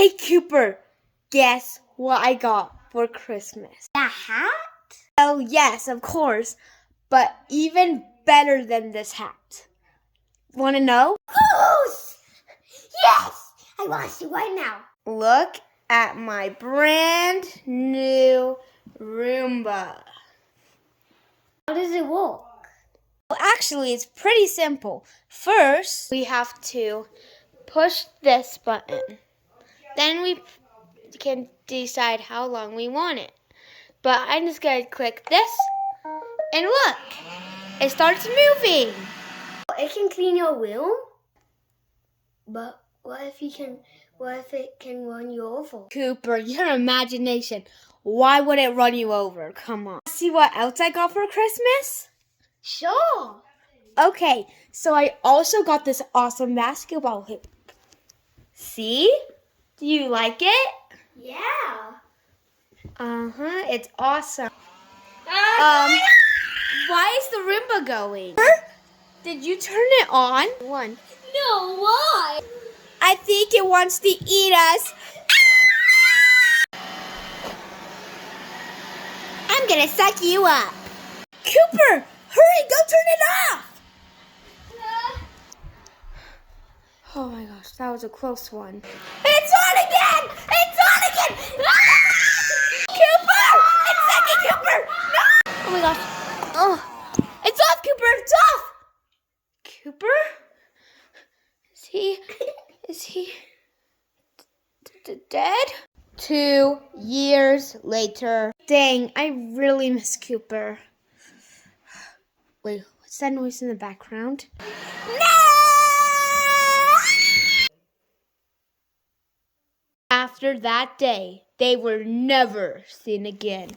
Hey, Cooper, guess what I got for Christmas? A hat? Oh, yes, of course, but even better than this hat. Want to know? Of course! Yes! I want to see right now. Look at my brand new Roomba. How does it work? Well, actually, it's pretty simple. First, we have to push this button. Then we can decide how long we want it. But I'm just going to click this, and look, it starts moving. It can clean your room? But what if it can run you over? Cooper, your imagination. Why would it run you over? Come on. See what else I got for Christmas? Sure. Okay, so I also got this awesome basketball hoop. See? Do you like it? Yeah. It's awesome. Uh, Why is the Roomba going? Did you turn it on? One. No, why? I think it wants to eat us. I'm gonna suck you up. Cooper, hurry, go turn it off. Oh my gosh, that was a close one. It's on again! It's on again! Cooper! It's sucking Cooper! No! Oh my gosh. Oh, it's off, Cooper! It's off! Cooper? Is he dead? 2 years later. Dang, I really miss Cooper. Wait, what's that noise in the background? No! After that day, they were never seen again.